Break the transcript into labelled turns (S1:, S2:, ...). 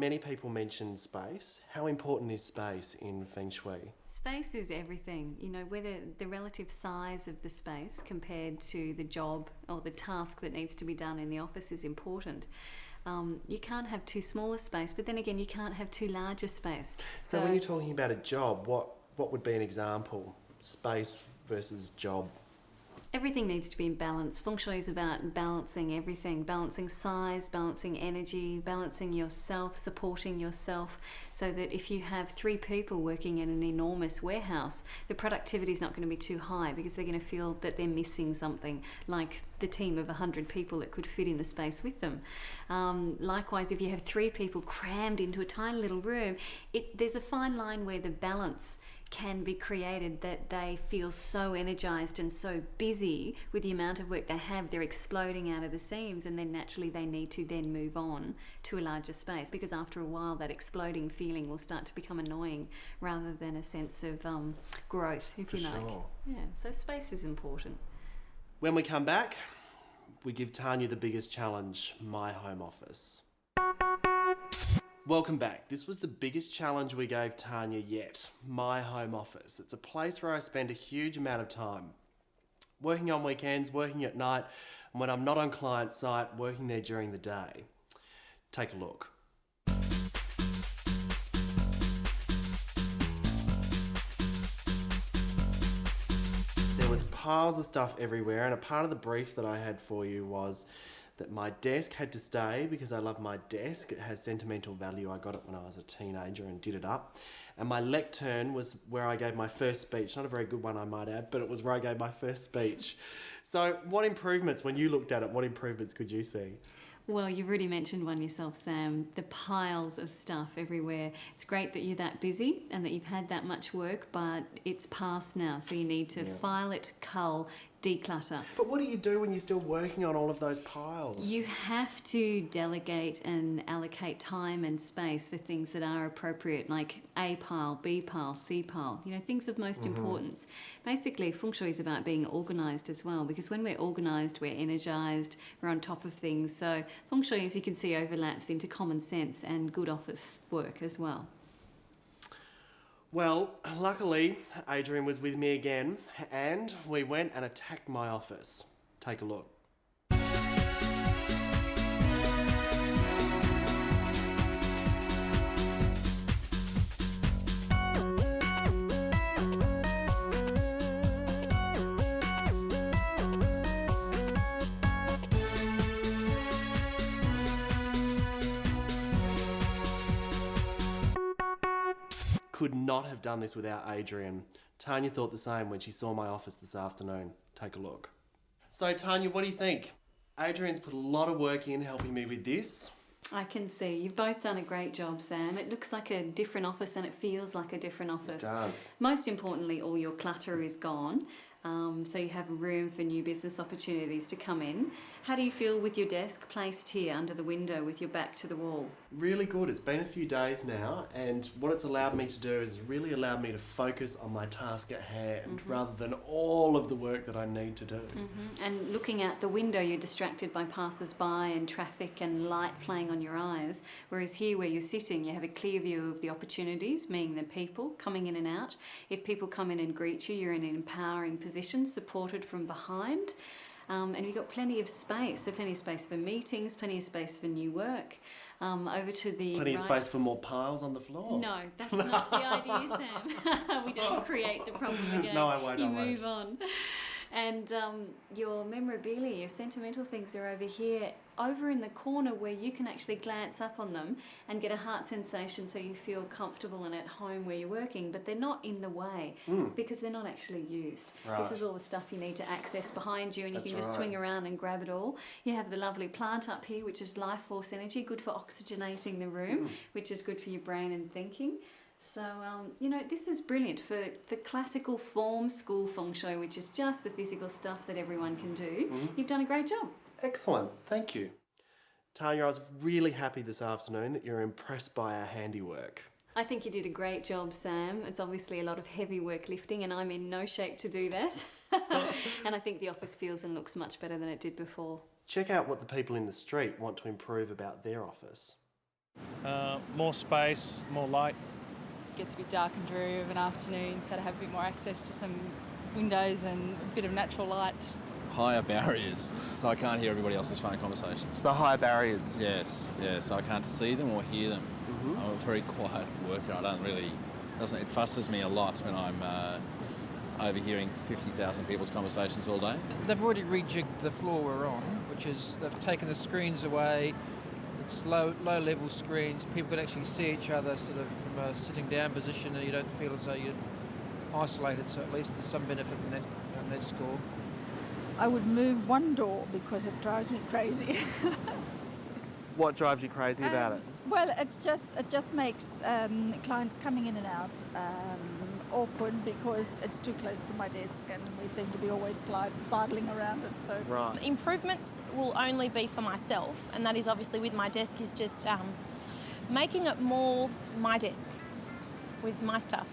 S1: many people mention space. How important is space in Feng Shui?
S2: Space is everything. You know, whether the relative size of the space compared to the job or the task that needs to be done in the office is important. You can't have too small a space, but then again, you can't have too large a space.
S1: So when you're talking about a job, what would be an example? Space versus job.
S2: Everything needs to be in balance. Feng Shui is about balancing everything, balancing size, balancing energy, balancing yourself, supporting yourself, so that if you have 3 people working in an enormous warehouse, the productivity is not going to be too high because they're going to feel that they're missing something, like the team of 100 people that could fit in the space with them. Likewise, if you have 3 people crammed into a tiny little room, there's a fine line where the balance can be created that they feel so energized and so busy with the amount of work they have, they're exploding out of the seams, and then naturally they need to then move on to a larger space, because after a while that exploding feeling will start to become annoying rather than a sense of growth, if you like.
S1: Sure.
S2: Yeah, so space is important.
S1: When we come back, we give Tanya the biggest challenge, my home office. Welcome back. This was the biggest challenge we gave Tanya yet, my home office. It's a place where I spend a huge amount of time. Working on weekends, working at night, and when I'm not on client site, working there during the day. Take a look. There was piles of stuff everywhere, and a part of the brief that I had for you was that my desk had to stay because I love my desk. It has sentimental value. I got it when I was a teenager and did it up. And my lectern was where I gave my first speech. Not a very good one, I might add, but it was where I gave my first speech. So what improvements, when you looked at it, what improvements could you see?
S2: Well, you've already mentioned one yourself, Sam, the piles of stuff everywhere. It's great that you're that busy and that you've had that much work, but it's past now, so you need to file it, cull, declutter.
S1: But what do you do when you're still working on all of those piles?
S2: You have to delegate and allocate time and space for things that are appropriate, like A pile, B pile, C pile, you know, things of most importance. Basically, Feng Shui is about being organised as well, because when we're organised, we're energised, we're on top of things. So Feng Shui, as you can see, overlaps into common sense and good office work as well.
S1: Well, luckily, Adrian was with me again, and we went and attacked my office. Take a look. Could not have done this without Adrian. Tanya thought the same when she saw my office this afternoon. Take a look. So Tanya, what do you think? Adrian's put a lot of work in helping me with this.
S2: I can see. You've both done a great job, Sam. It looks like a different office and it feels like a different office.
S1: It does.
S2: Most importantly, all your clutter is gone. So you have room for new business opportunities to come in. How do you feel with your desk placed here under the window with your back to the wall?
S1: Really good. It's been a few days now, and what it's allowed me to do is really allowed me to focus on my task at hand rather than all of the work that I need to do.
S2: And looking out the window, you're distracted by passers-by and traffic and light playing on your eyes, whereas here where you're sitting, you have a clear view of the opportunities, meaning the people coming in and out. If people come in and greet you, you're in an empowering position, supported from behind. And we've got plenty of space, so plenty of space for meetings, plenty of space for new work. Over to the
S1: Plenty of
S2: right.
S1: space for more piles on the floor.
S2: No, that's not the idea, Sam. We don't create the problem again.
S1: No, I won't.
S2: You move on. And your memorabilia, your sentimental things are over here, over in the corner where you can actually glance up on them and get a heart sensation so you feel comfortable and at home where you're working, but they're not in the way because they're not actually used.
S1: Right.
S2: This is all the stuff you need to access behind you, and you
S1: That's
S2: can just
S1: right.
S2: swing around and grab it all. You have the lovely plant up here, which is life force energy, good for oxygenating the room, which is good for your brain and thinking. So, you know, this is brilliant for the classical form school Feng Shui, which is just the physical stuff that everyone can do. You've done a great job.
S1: Excellent. Thank you. Tanya, I was really happy this afternoon that you're impressed by our handiwork.
S2: I think you did a great job, Sam. It's obviously a lot of heavy work lifting, and I'm in no shape to do that. And I think the office feels and looks much better than it did before.
S1: Check out what the people in the street want to improve about their office.
S3: More space, more light.
S4: Gets a bit dark and dreary of an afternoon, so to have a bit more access to some windows and a bit of natural light.
S5: Higher barriers, so I can't hear everybody else's phone conversations.
S1: So higher barriers.
S5: Yes, so I can't see them or hear them. I'm a very quiet worker. It fusses me a lot when I'm overhearing 50,000 people's conversations all day.
S6: They've already rejigged the floor we're on, which is they've taken the screens away. It's low-level screens. People can actually see each other sort of from a sitting down position, and you don't feel as though you're isolated. So at least there's some benefit in that score.
S7: I would move one door because it drives me crazy.
S1: What drives you crazy about it?
S7: Well, it just makes clients coming in and out awkward because it's too close to my desk and we seem to be always sidling around it. So
S1: Right.
S8: Improvements will only be for myself, and that is obviously with my desk is just making it more my desk with my stuff.